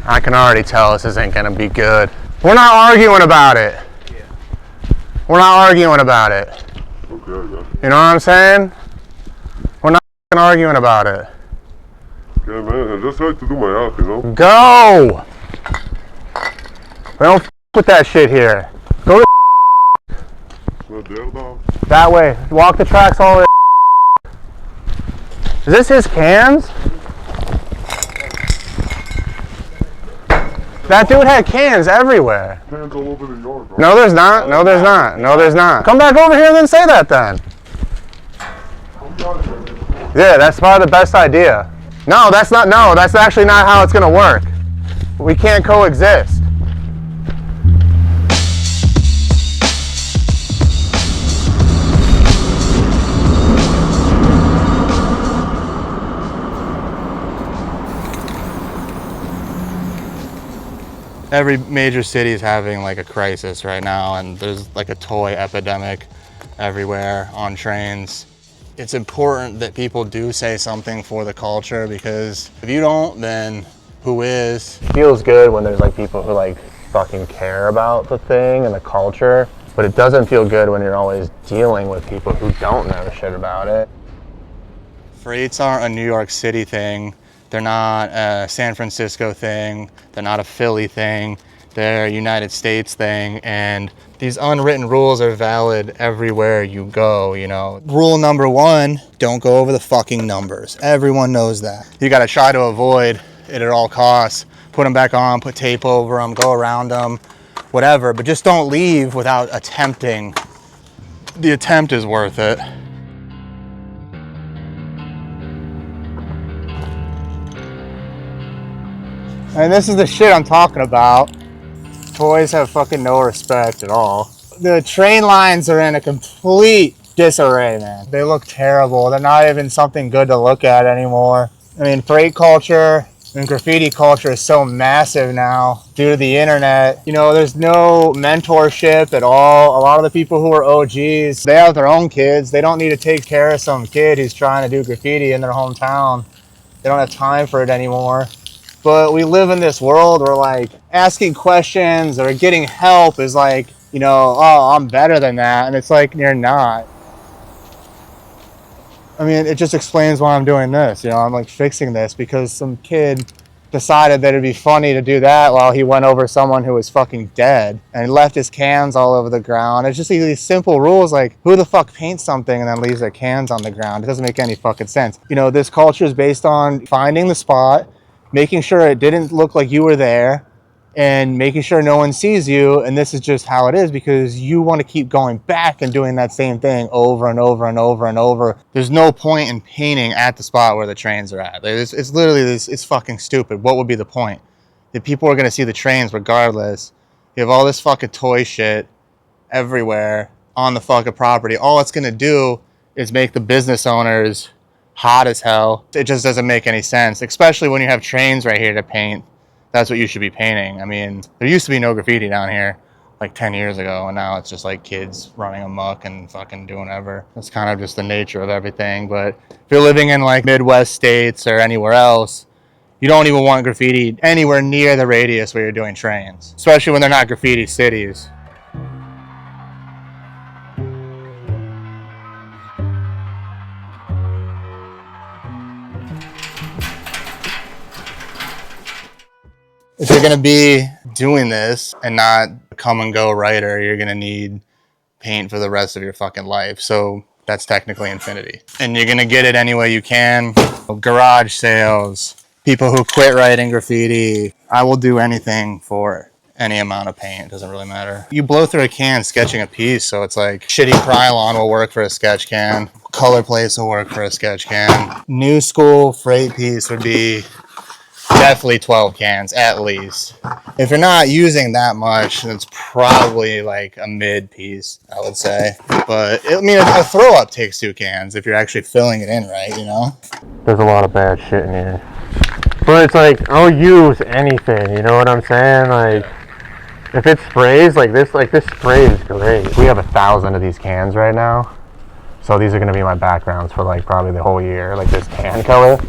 I can already tell this isn't gonna be good. We're not arguing about it. We're not arguing about it. Okay, you know what I'm saying? We're not arguing about it. Okay, man, I just like to do my job, you know? Go! We don't with that shit here. Go to Not there, dog. that way. Walk the tracks all the way. Is this his cans? That dude had cans everywhere. Cans all over the yard, bro. No, there's not. No, there's not. No, there's not. Come back over here and then say that then. Yeah, that's probably the best idea. No, that's not. No, that's actually not how it's gonna work. We can't coexist. Every major city is having like a crisis right now, and there's like a toy epidemic everywhere on trains. It's important that people do say something for the culture, because if you don't, then who is? It feels good when there's like people who like fucking care about the thing and the culture, but it doesn't feel good when you're always dealing with people who don't know shit about it. Freights aren't a New York City thing. They're not a San Francisco thing. They're not a Philly thing. They're a United States thing. And these unwritten rules are valid everywhere you go, you know. Rule number one, don't go over the fucking numbers. Everyone knows that. You gotta try to avoid it at all costs. Put them back on, put tape over them, go around them, whatever. But just don't leave without attempting. The attempt is worth it. And this is the shit I'm talking about. Toys have fucking no respect at all. The train lines are in a complete disarray, man. They look terrible. They're not even something good to look at anymore. I mean, freight culture and graffiti culture is so massive now due to the internet. You know, there's no mentorship at all. A lot of the people who are OGs, they have their own kids. They don't need to take care of some kid who's trying to do graffiti in their hometown. They don't have time for it anymore. But we live in this world where like asking questions or getting help is like, you know, oh, I'm better than that. And it's like, you're not. I mean, it just explains why I'm doing this. You know, I'm like fixing this because some kid decided that it'd be funny to do that while he went over someone who was fucking dead and left his cans all over the ground. It's just these simple rules, like who the fuck paints something and then leaves their cans on the ground? It doesn't make any fucking sense. You know, this culture is based on finding the spot, making sure it didn't look like you were there, and making sure no one sees you. And this is just how it is because you want to keep going back and doing that same thing over and over and over and over. There's no point in painting at the spot where the trains are at. It's literally this. It's fucking stupid. What would be the point? The people are going to see the trains regardless. You have all this fucking toy shit everywhere on the fucking property. All it's going to do is make the business owners hot as hell. It just doesn't make any sense, especially when you have trains right here to paint. That's what you should be painting. I mean, there used to be no graffiti down here like 10 years ago, and now it's just like kids running amok and fucking doing whatever. That's kind of just the nature of everything. But if you're living in like Midwest states or anywhere else, you don't even want graffiti anywhere near the radius where you're doing trains, especially when they're not graffiti cities. If you're going to be doing this and not a come and go writer, you're going to need paint for the rest of your fucking life. So that's technically infinity. And you're going to get it any way you can. Garage sales, people who quit writing graffiti. I will do anything for any amount of paint. It doesn't really matter. You blow through a can sketching a piece. So it's like shitty Krylon will work for a sketch can. Color place will work for a sketch can. New school freight piece would be definitely 12 cans at least. If you're not using that much, it's probably like a mid piece, I would say. But I mean, a throw up takes 2 cans if you're actually filling it in right, you know? There's a lot of bad shit in here. But it's like, I'll use anything, you know what I'm saying? Like, if it sprays like this spray is great. We have 1,000 of these cans right now. So these are gonna be my backgrounds for like probably the whole year, like this tan color.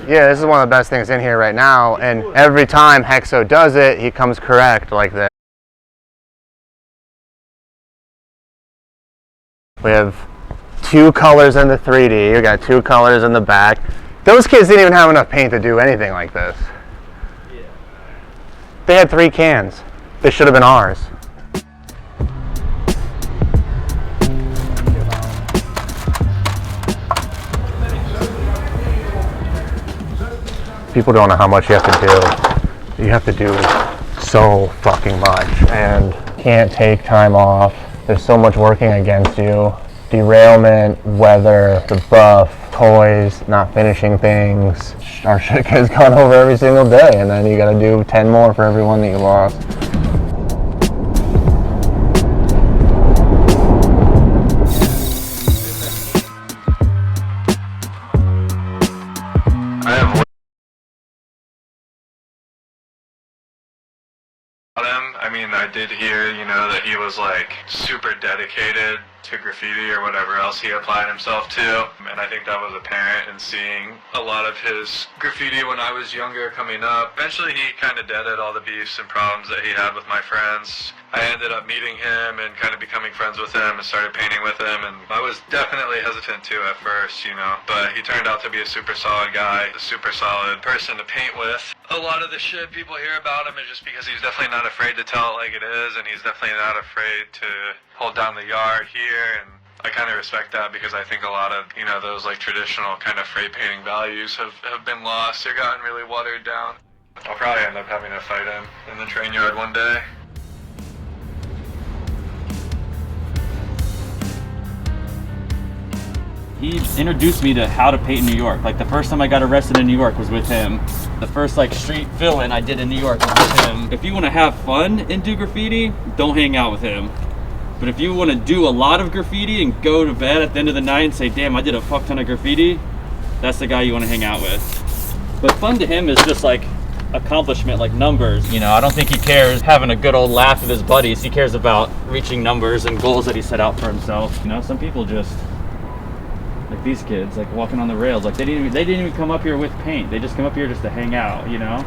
Yeah, this is one of the best things in here right now, and every time Hexo does it, he comes correct like this. We have 2 colors in the 3D, we got 2 colors in the back. Those kids didn't even have enough paint to do anything like this. Yeah. They had 3 cans. They should have been ours. People don't know how much you have to do. You have to do so fucking much and can't take time off. There's so much working against you. Derailment, weather, the buff, toys, not finishing things. Our shit gets gone over every single day, and then you gotta do 10 more for every one that you lost. I mean, I did hear, you know, that he was like super dedicated to graffiti or whatever else he applied himself to, and I think that was apparent in seeing a lot of his graffiti when I was younger coming up. Eventually he kind of deaded all the beefs and problems that he had with my friends. I ended up meeting him and kind of becoming friends with him and started painting with him, and I was definitely hesitant too at first, you know, but he turned out to be a super solid guy, a super solid person to paint with. A lot of the shit people hear about him is just because he's definitely not afraid to tell it like it is, and he's definitely not afraid to hold down the yard here, and I kind of respect that because I think a lot of, you know, those like traditional kind of freight painting values have been lost. They're gotten really watered down. I'll probably end up having to fight him in the train yard one day. He introduced me to how to paint in New York. Like the first time I got arrested in New York was with him. The first like street fill-in I did in New York was with him. If you want to have fun and do graffiti, don't hang out with him. But if you want to do a lot of graffiti and go to bed at the end of the night and say, damn, I did a fuck ton of graffiti, that's the guy you want to hang out with. But fun to him is just like accomplishment, like numbers. You know, I don't think he cares having a good old laugh with his buddies. He cares about reaching numbers and goals that he set out for himself. You know, some people just, like these kids, like walking on the rails, like they didn't even come up here with paint. They just come up here just to hang out, you know?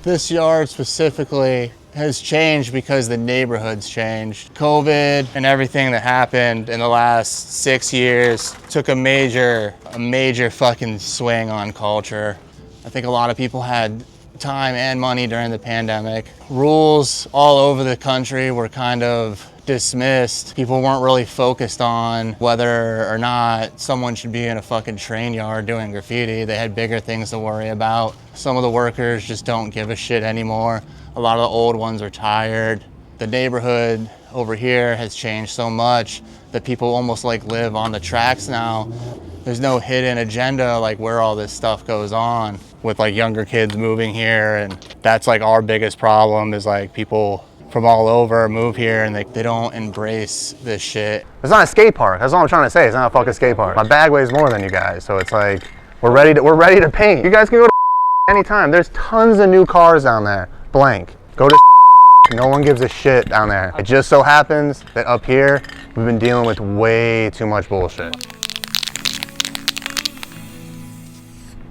This yard specifically has changed because the neighborhood's changed. COVID and everything that happened in the last 6 years took a major fucking swing on culture. I think a lot of people had time and money during the pandemic. Rules all over the country were kind of dismissed. People weren't really focused on whether or not someone should be in a fucking train yard doing graffiti. They had bigger things to worry about. Some of the workers just don't give a shit anymore. A lot of the old ones are tired. The neighborhood over here has changed so much that people almost like live on the tracks now. There's no hidden agenda like where all this stuff goes on with like younger kids moving here, and that's like our biggest problem is like people from all over move here and they don't embrace this shit. It's not a skate park. That's all I'm trying to say. It's not a fucking skate park. My bag weighs more than you guys, so it's like we're ready to paint. You guys can go to anytime. There's tons of new cars down there. Blank. Go to no one gives a shit down there. It just so happens that up here we've been dealing with way too much bullshit.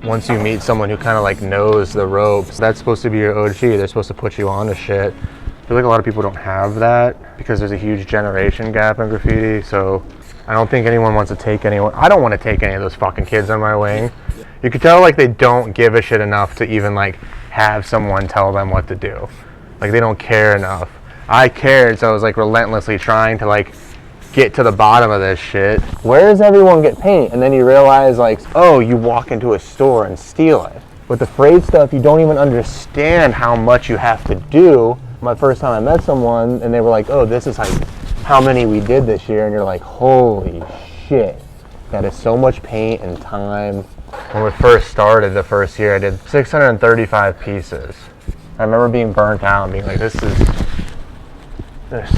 Once you meet someone who kind of like knows the ropes, that's supposed to be your OG. They're supposed to put you on to shit. I feel like a lot of people don't have that because there's a huge generation gap in graffiti, so I don't think anyone wants to take anyone. I don't want to take any of those fucking kids on my wing. You could tell like they don't give a shit enough to even like have someone tell them what to do. Like they don't care enough. I cared, so I was like relentlessly trying to like get to the bottom of this shit. Where does everyone get paint? And then you realize like, oh, you walk into a store and steal it. With the freight stuff, you don't even understand how much you have to do. My first time I met someone and they were like, oh, this is like how many we did this year, and you're like, holy shit, that is so much paint and time. When we first started the first year, I did 635 pieces. I remember being burnt out and being like, this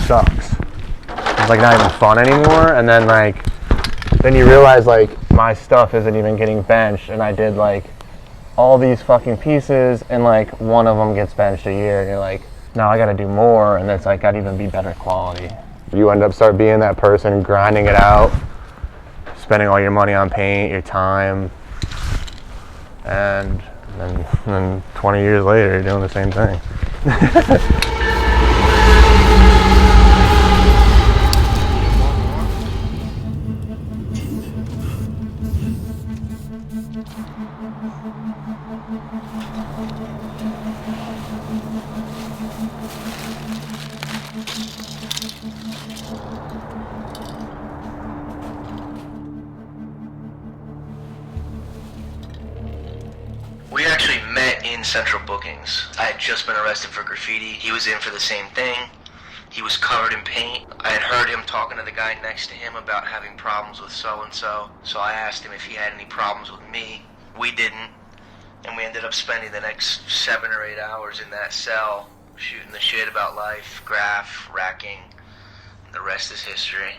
sucks. It's like not even fun anymore. And then like, then you realize like my stuff isn't even getting benched, and I did like all these fucking pieces and like one of them gets benched a year, and you're like, now I gotta do more, and it's like gotta even be better quality. You end up start being that person grinding it out, spending all your money on paint, your time, And then 20 years later, you're doing the same thing. We actually met in Central Bookings. I had just been arrested for graffiti. He was in for the same thing. He was covered in paint. I had heard him talking to the guy next to him about having problems with so-and-so. So I asked him if he had any problems with me. We didn't. And we ended up spending the next 7 or 8 hours in that cell, shooting the shit about life, graph, racking. The rest is history.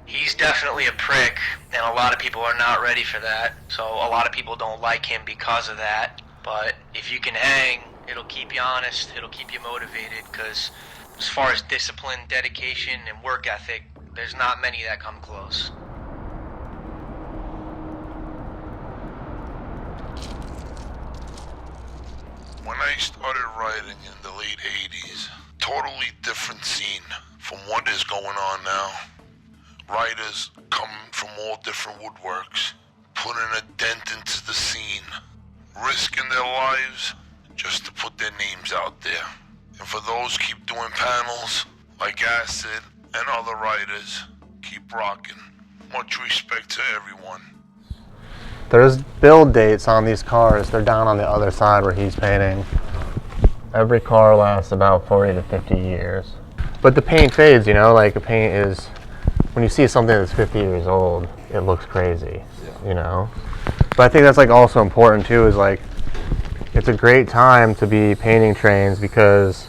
He's definitely a prick, and a lot of people are not ready for that. So a lot of people don't like him because of that. But if you can hang, it'll keep you honest, it'll keep you motivated, because as far as discipline, dedication, and work ethic, there's not many that come close. When I started writing in the late 80s, totally different scene from what is going on now. Writers come from all different woodworks, putting a dent into the scene, risking their lives just to put their names out there. And for those keep doing panels like Acid and other writers, keep rocking. Much respect to everyone. There's build dates on these cars. They're down on the other side where he's painting. Every car lasts about 40 to 50 years. But the paint fades, you know, like the paint is, when you see something that's 50 years old, it looks crazy, you know? But I think that's like also important too, is like, it's a great time to be painting trains because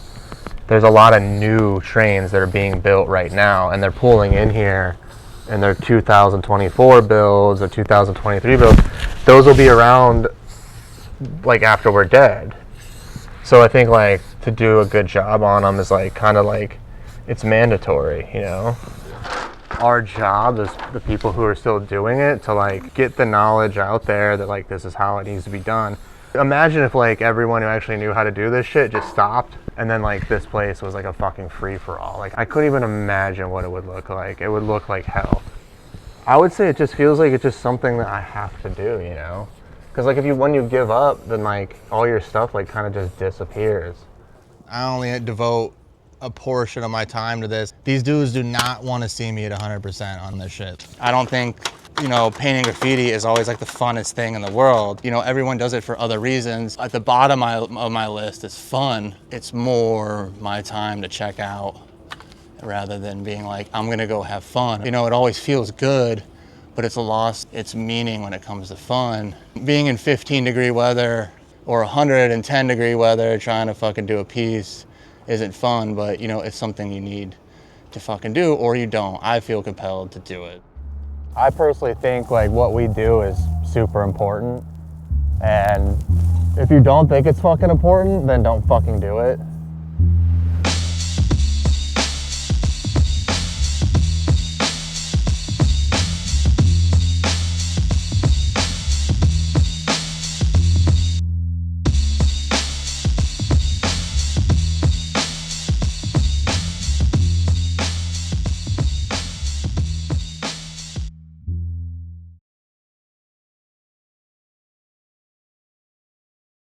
there's a lot of new trains that are being built right now, and they're pulling in here, and they're 2024 builds or 2023 builds. Those will be around like after we're dead. So I think like to do a good job on them is like kind of like, it's mandatory, you know? Our job is the people who are still doing it to like get the knowledge out there that like this is how it needs to be done. Imagine if like everyone who actually knew how to do this shit just stopped, and then like this place was like a fucking free-for-all. Like I couldn't even imagine what it would look like. It would look like hell. I would say it just feels like it's just something that I have to do, you know? Because like when you give up, then like all your stuff like kind of just disappears. I only devote a portion of my time to this. These dudes do not want to see me at 100% on this shit. I don't think, you know, painting graffiti is always like the funnest thing in the world. You know, everyone does it for other reasons. At the bottom of my list is fun. It's more my time to check out rather than being like, I'm gonna go have fun. You know, it always feels good, but it's lost its meaning when it comes to fun. Being in 15-degree weather or 110-degree weather trying to fucking do a piece isn't fun, but you know, it's something you need to fucking do, or you don't. I feel compelled to do it. I personally think like what we do is super important, and if you don't think it's fucking important, then don't fucking do it.